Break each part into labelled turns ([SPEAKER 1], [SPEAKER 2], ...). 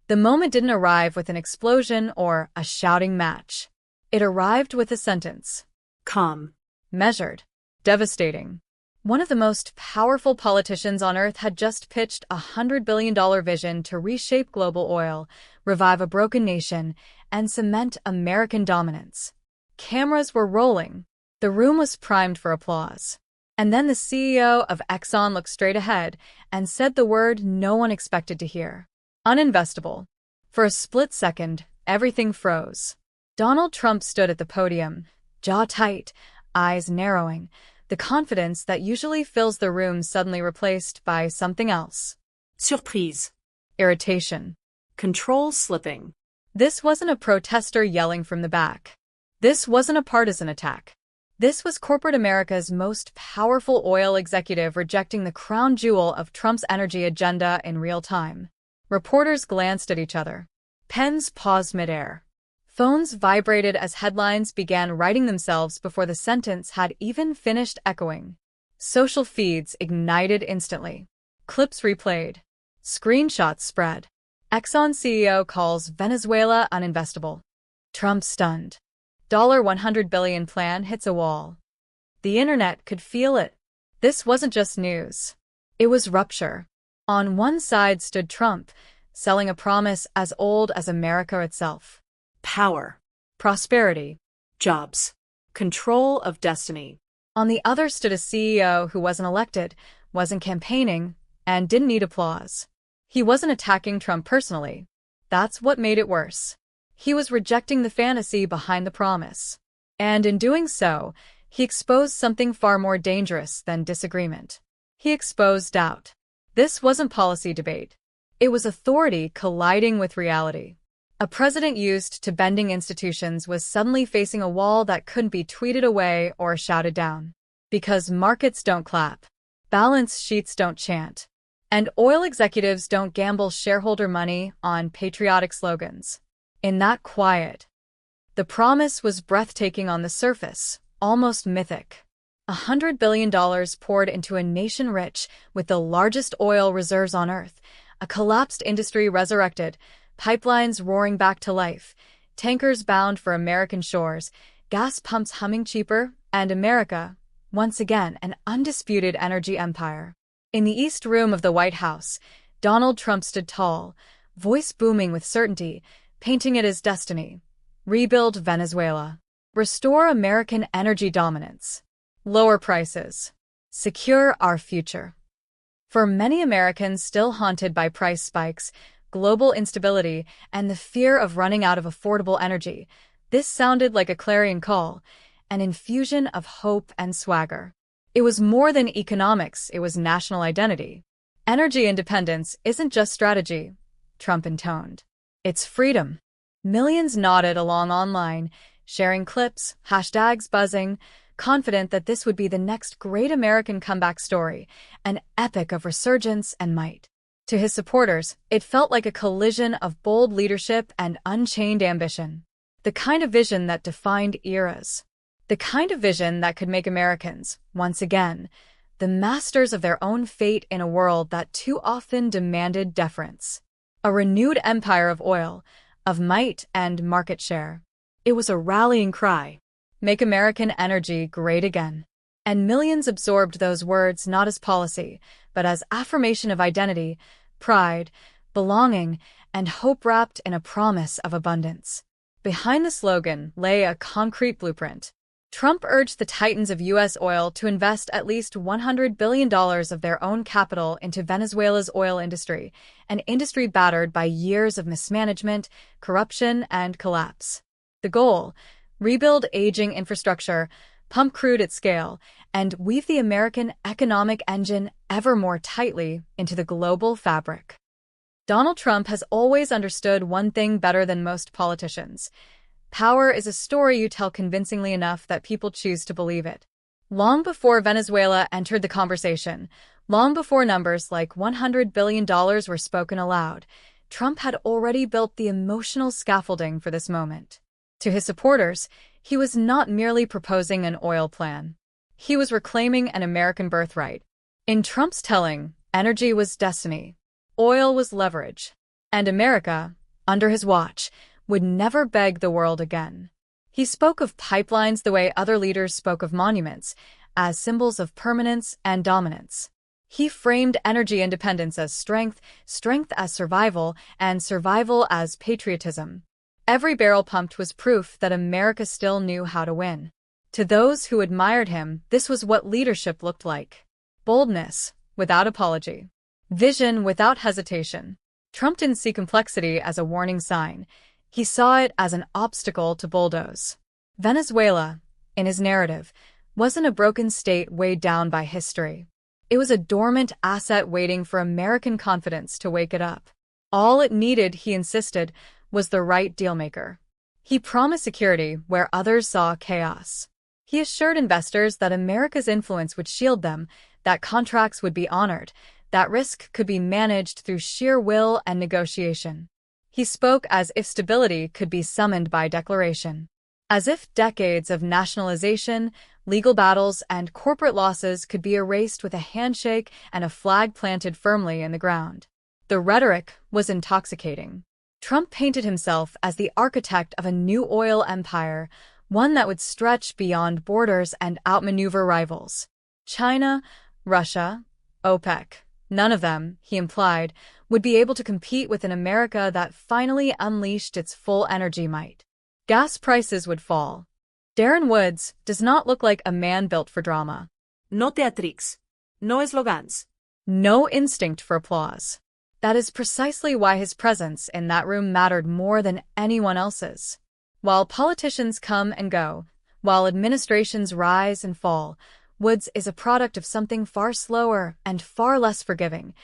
[SPEAKER 1] The moment didn't arrive with an explosion or a shouting match. It arrived with a sentence.
[SPEAKER 2] Calm.
[SPEAKER 1] Measured. Devastating. One of the most powerful politicians on Earth had just pitched a $100 billion vision to reshape global oil, revive a broken nation, and cement American dominance. Cameras were rolling. The room was primed for applause. And then the CEO of Exxon looked straight ahead and said the word no one expected to hear. Uninvestable. For a split second, everything froze. Donald Trump stood at the podium, jaw tight, eyes narrowing, the confidence that usually fills the room suddenly replaced by something else.
[SPEAKER 2] Surprise.
[SPEAKER 1] Irritation.
[SPEAKER 2] Control slipping.
[SPEAKER 1] This wasn't a protester yelling from the back. This wasn't a partisan attack. This was corporate America's most powerful oil executive rejecting the crown jewel of Trump's energy agenda in real time. Reporters glanced at each other. Pens paused midair. Phones vibrated as headlines began writing themselves before the sentence had even finished echoing. Social feeds ignited instantly. Clips replayed. Screenshots spread. Exxon CEO calls Venezuela uninvestable. Trump stunned. $100 billion plan hits a wall. The internet could feel it. This wasn't just news. It was rupture. On one side stood Trump, selling a promise as old as America itself.
[SPEAKER 2] Power.
[SPEAKER 1] Prosperity.
[SPEAKER 2] Jobs. Control of destiny.
[SPEAKER 1] On the other stood a CEO who wasn't elected, wasn't campaigning, and didn't need applause. He wasn't attacking Trump personally. That's what made it worse. He was rejecting the fantasy behind the promise. And in doing so, he exposed something far more dangerous than disagreement. He exposed doubt. This wasn't policy debate. It was authority colliding with reality. A president used to bending institutions was suddenly facing a wall that couldn't be tweeted away or shouted down. Because markets don't clap. Balance sheets don't chant. And oil executives don't gamble shareholder money on patriotic slogans. In that quiet, the promise was breathtaking on the surface, almost mythic. $100 billion poured into a nation rich with the largest oil reserves on Earth, a collapsed industry resurrected, pipelines roaring back to life, tankers bound for American shores, gas pumps humming cheaper, and America, once again, an undisputed energy empire. In the East Room of the White House, Donald Trump stood tall, voice booming with certainty, painting it as destiny. Rebuild Venezuela. Restore American energy dominance. Lower prices. Secure our future. For many Americans still haunted by price spikes, global instability, and the fear of running out of affordable energy, this sounded like a clarion call, an infusion of hope and swagger. It was more than economics, it was national identity. Energy independence isn't just strategy, Trump intoned. It's freedom. Millions nodded along online, sharing clips, hashtags buzzing, confident that this would be the next great American comeback story, an epic of resurgence and might. To his supporters, it felt like a collision of bold leadership and unchained ambition. The kind of vision that defined eras. The kind of vision that could make Americans, once again, the masters of their own fate in a world that too often demanded deference. A renewed empire of oil, of might and market share. It was a rallying cry. Make American energy great again. And millions absorbed those words not as policy, but as affirmation of identity, pride, belonging, and hope wrapped in a promise of abundance. Behind the slogan lay a concrete blueprint. Trump urged the titans of U.S. oil to invest at least $100 billion of their own capital into Venezuela's oil industry, an industry battered by years of mismanagement, corruption, and collapse. The goal: rebuild aging infrastructure, pump crude at scale, and weave the American economic engine ever more tightly into the global fabric. Donald Trump has always understood one thing better than most politicians. Power is a story you tell convincingly enough that people choose to believe it. Long before Venezuela entered the conversation, long before numbers like $100 billion were spoken aloud, Trump had already built the emotional scaffolding for this moment. To his supporters, he was not merely proposing an oil plan. He was reclaiming an American birthright. In Trump's telling, energy was destiny. Oil was leverage. And America, under his watch, would never beg the world again. He spoke of pipelines the way other leaders spoke of monuments, as symbols of permanence and dominance. He framed energy independence as strength, strength as survival, and survival as patriotism. Every barrel pumped was proof that America still knew how to win. To those who admired him, this was what leadership looked like. Boldness, without apology. Vision without hesitation. Trump didn't see complexity as a warning sign. He saw it as an obstacle to bulldoze. Venezuela, in his narrative, wasn't a broken state weighed down by history. It was a dormant asset waiting for American confidence to wake it up. All it needed, he insisted, was the right dealmaker. He promised security where others saw chaos. He assured investors that America's influence would shield them, that contracts would be honored, that risk could be managed through sheer will and negotiation. He spoke as if stability could be summoned by declaration. As if decades of nationalization, legal battles, and corporate losses could be erased with a handshake and a flag planted firmly in the ground. The rhetoric was intoxicating. Trump painted himself as the architect of a new oil empire, one that would stretch beyond borders and outmaneuver rivals. China, Russia, OPEC, none of them, he implied, would be able to compete with an America that finally unleashed its full energy might. Gas prices would fall. Darren Woods does not look like a man built for drama.
[SPEAKER 2] No teatrix. No eslogans.
[SPEAKER 1] No instinct for applause. That is precisely why his presence in that room mattered more than anyone else's. While politicians come and go, while administrations rise and fall, Woods is a product of something far slower and far less forgiving: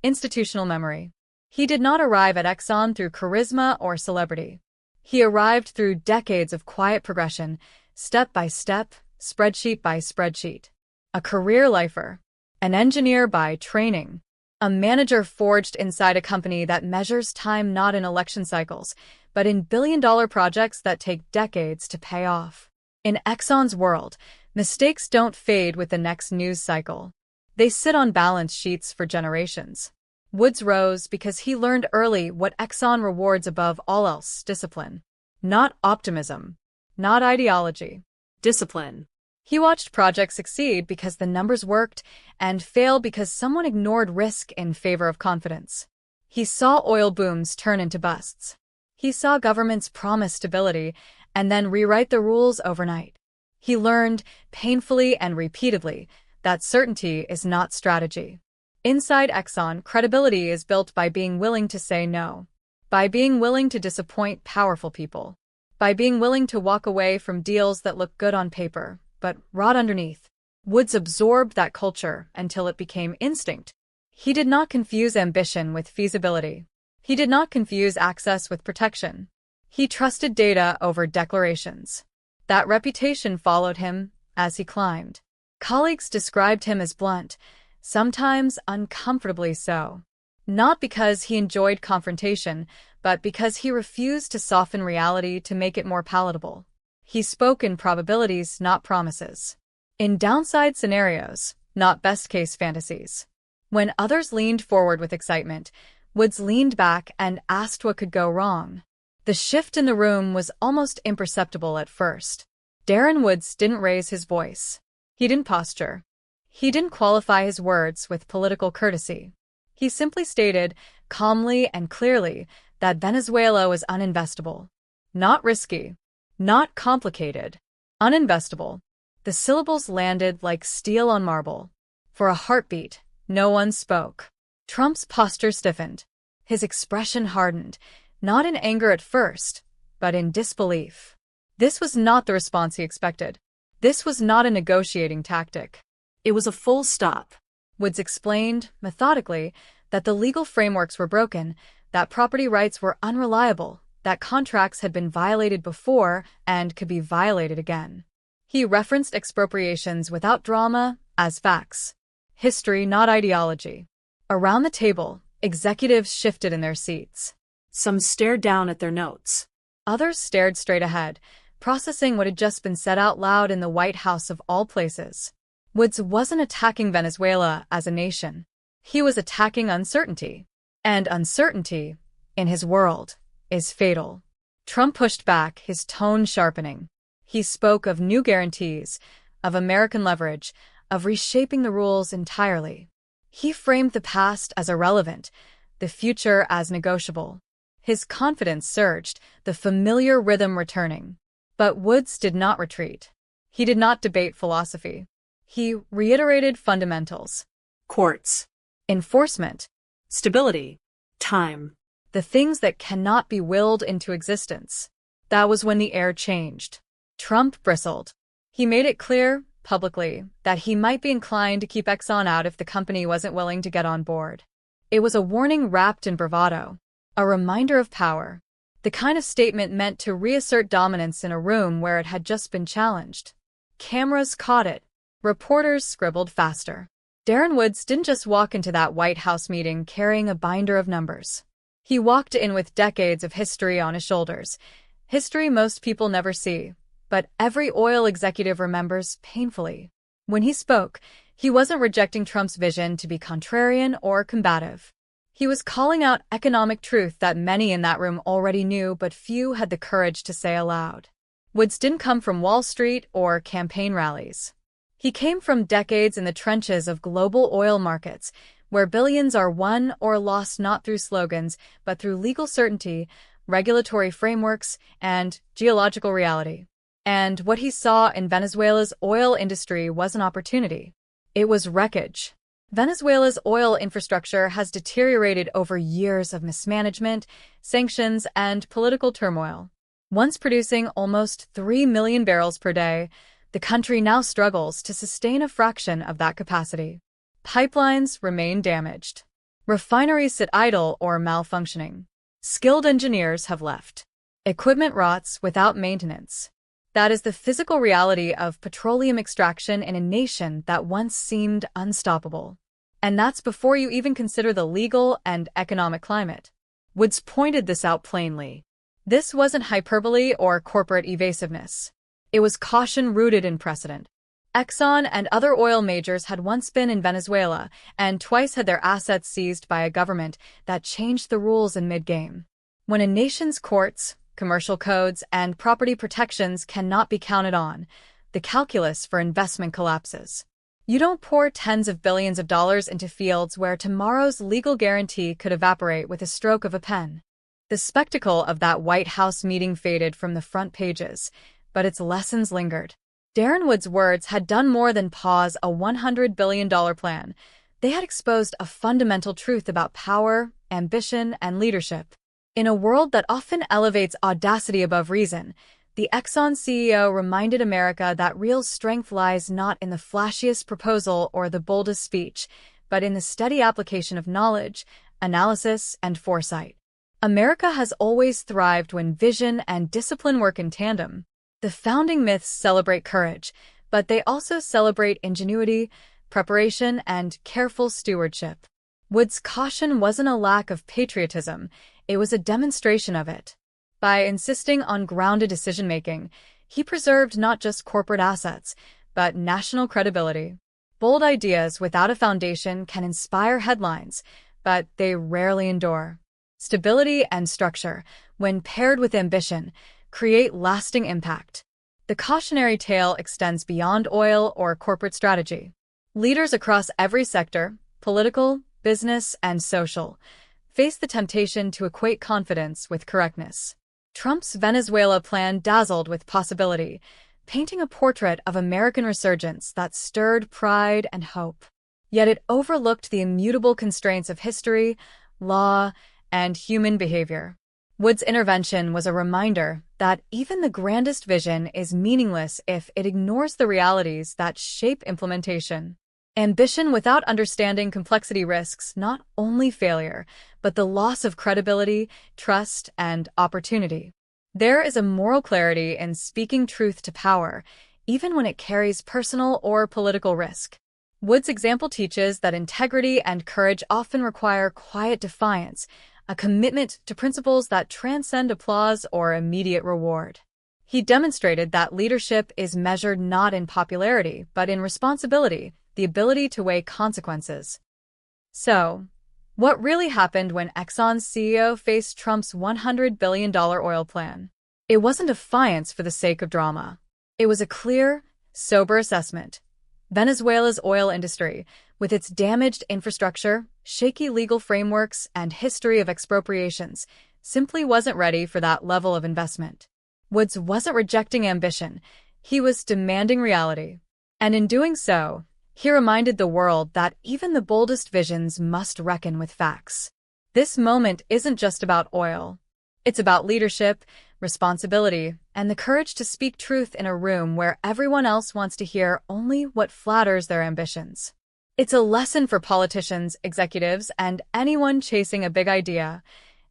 [SPEAKER 1] institutional memory. He did not arrive at Exxon through charisma or celebrity. He arrived through decades of quiet progression, step by step, spreadsheet by spreadsheet. A career lifer. An engineer by training. A manager forged inside a company that measures time not in election cycles, but in billion-dollar projects that take decades to pay off. In Exxon's world, mistakes don't fade with the next news cycle. They sit on balance sheets for generations. Woods rose because he learned early what Exxon rewards above all else: discipline. Not optimism. Not ideology.
[SPEAKER 2] Discipline.
[SPEAKER 1] He watched projects succeed because the numbers worked and fail because someone ignored risk in favor of confidence. He saw oil booms turn into busts. He saw governments promise stability and then rewrite the rules overnight. He learned, painfully and repeatedly, that certainty is not strategy. Inside Exxon, credibility is built by being willing to say no, by being willing to disappoint powerful people, by being willing to walk away from deals that look good on paper, but rot underneath. Woods absorbed that culture until it became instinct. He did not confuse ambition with feasibility. He did not confuse access with protection. He trusted data over declarations. That reputation followed him as he climbed. Colleagues described him as blunt, sometimes uncomfortably so. Not because he enjoyed confrontation, but because he refused to soften reality to make it more palatable. He spoke in probabilities, not promises. In downside scenarios, not best-case fantasies. When others leaned forward with excitement, Woods leaned back and asked what could go wrong. The shift in the room was almost imperceptible at first. Darren Woods didn't raise his voice. He didn't posture. He didn't qualify his words with political courtesy. He simply stated, calmly and clearly, that Venezuela was uninvestable. Not risky. Not complicated. Uninvestable. The syllables landed like steel on marble. For a heartbeat, no one spoke. Trump's posture stiffened. His expression hardened, not in anger at first, but in disbelief. This was not the response he expected. This was not a negotiating tactic.
[SPEAKER 2] It was a full stop.
[SPEAKER 1] Woods explained, methodically, that the legal frameworks were broken, that property rights were unreliable, that contracts had been violated before and could be violated again. He referenced expropriations without drama as facts. History, not ideology. Around the table, executives shifted in their seats.
[SPEAKER 2] Some stared down at their notes.
[SPEAKER 1] Others stared straight ahead, processing what had just been said out loud in the White House of all places. Woods wasn't attacking Venezuela as a nation. He was attacking uncertainty. And uncertainty, in his world, is fatal. Trump pushed back, his tone sharpening. He spoke of new guarantees, of American leverage, of reshaping the rules entirely. He framed the past as irrelevant, the future as negotiable. His confidence surged, the familiar rhythm returning. But Woods did not retreat. He did not debate philosophy. He reiterated fundamentals.
[SPEAKER 2] Courts.
[SPEAKER 1] Enforcement.
[SPEAKER 2] Stability. Time.
[SPEAKER 1] The things that cannot be willed into existence. That was when the air changed. Trump bristled. He made it clear, publicly, that he might be inclined to keep Exxon out if the company wasn't willing to get on board. It was a warning wrapped in bravado, a reminder of power, the kind of statement meant to reassert dominance in a room where it had just been challenged. Cameras caught it. Reporters scribbled faster. Darren Woods didn't just walk into that White House meeting carrying a binder of numbers. He walked in with decades of history on his shoulders, history most people never see, but every oil executive remembers painfully. When he spoke, he wasn't rejecting Trump's vision to be contrarian or combative. He was calling out economic truth that many in that room already knew, but few had the courage to say aloud. Woods didn't come from Wall Street or campaign rallies. He came from decades in the trenches of global oil markets, where billions are won or lost not through slogans, but through legal certainty, regulatory frameworks, and geological reality. And what he saw in Venezuela's oil industry was an opportunity. It was wreckage. Venezuela's oil infrastructure has deteriorated over years of mismanagement, sanctions, and political turmoil. Once producing almost 3 million barrels per day, the country now struggles to sustain a fraction of that capacity. Pipelines remain damaged. Refineries sit idle or malfunctioning. Skilled engineers have left. Equipment rots without maintenance. That is the physical reality of petroleum extraction in a nation that once seemed unstoppable. And that's before you even consider the legal and economic climate. Woods pointed this out plainly. This wasn't hyperbole or corporate evasiveness. It was caution rooted in precedent. Exxon and other oil majors had once been in Venezuela and twice had their assets seized by a government that changed the rules in mid-game. When a nation's courts, commercial codes, and property protections cannot be counted on, the calculus for investment collapses. You don't pour tens of billions of dollars into fields where tomorrow's legal guarantee could evaporate with a stroke of a pen. The spectacle of that White House meeting faded from the front pages, but its lessons lingered. Darren Woods' words had done more than pause a $100 billion plan. They had exposed a fundamental truth about power, ambition, and leadership. In a world that often elevates audacity above reason, the Exxon CEO reminded America that real strength lies not in the flashiest proposal or the boldest speech, but in the steady application of knowledge, analysis, and foresight. America has always thrived when vision and discipline work in tandem. The founding myths celebrate courage, but they also celebrate ingenuity, preparation, and careful stewardship. Woods' caution wasn't a lack of patriotism, it was a demonstration of it. By insisting on grounded decision-making, he preserved not just corporate assets, but national credibility. Bold ideas without a foundation can inspire headlines, but they rarely endure. Stability and structure, when paired with ambition, create lasting impact. The cautionary tale extends beyond oil or corporate strategy. Leaders across every sector, political, business, and social, face the temptation to equate confidence with correctness. Trump's Venezuela plan dazzled with possibility, painting a portrait of American resurgence that stirred pride and hope. Yet it overlooked the immutable constraints of history, law, and human behavior. Woods' intervention was a reminder that even the grandest vision is meaningless if it ignores the realities that shape implementation. Ambition without understanding complexity risks not only failure, but the loss of credibility, trust, and opportunity. There is a moral clarity in speaking truth to power, even when it carries personal or political risk. Woods' example teaches that integrity and courage often require quiet defiance, a commitment to principles that transcend applause or immediate reward. He demonstrated that leadership is measured not in popularity, but in responsibility, the ability to weigh consequences. So, What really happened when Exxon's CEO faced Trump's $100 billion oil plan? It wasn't defiance for the sake of drama. It was a clear, sober assessment. Venezuela's oil industry, with its damaged infrastructure, shaky legal frameworks, and history of expropriations, simply wasn't ready for that level of investment. Woods wasn't rejecting ambition, he was demanding reality. And in doing so, he reminded the world that even the boldest visions must reckon with facts. This moment isn't just about oil. It's about leadership, responsibility, and the courage to speak truth in a room where everyone else wants to hear only what flatters their ambitions. It's a lesson for politicians, executives, and anyone chasing a big idea.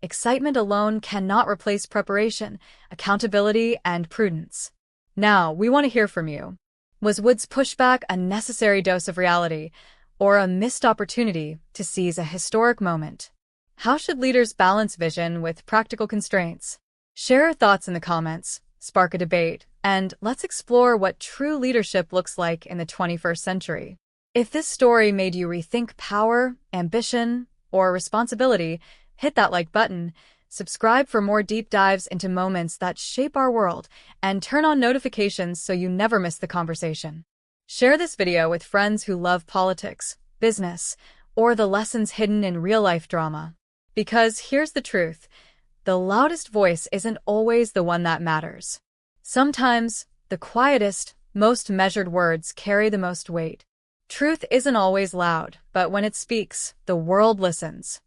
[SPEAKER 1] Excitement alone cannot replace preparation, accountability, and prudence. Now, we want to hear from you. Was Wood's pushback a necessary dose of reality, or a missed opportunity to seize a historic moment? How should leaders balance vision with practical constraints? Share your thoughts in the comments, spark a debate, and let's explore what true leadership looks like in the 21st century. If this story made you rethink power, ambition, or responsibility, hit that like button, subscribe for more deep dives into moments that shape our world, and turn on notifications so you never miss the conversation. Share this video with friends who love politics, business, or the lessons hidden in real-life drama. Because here's the truth, the loudest voice isn't always the one that matters. Sometimes, the quietest, most measured words carry the most weight. Truth isn't always loud, but when it speaks, the world listens.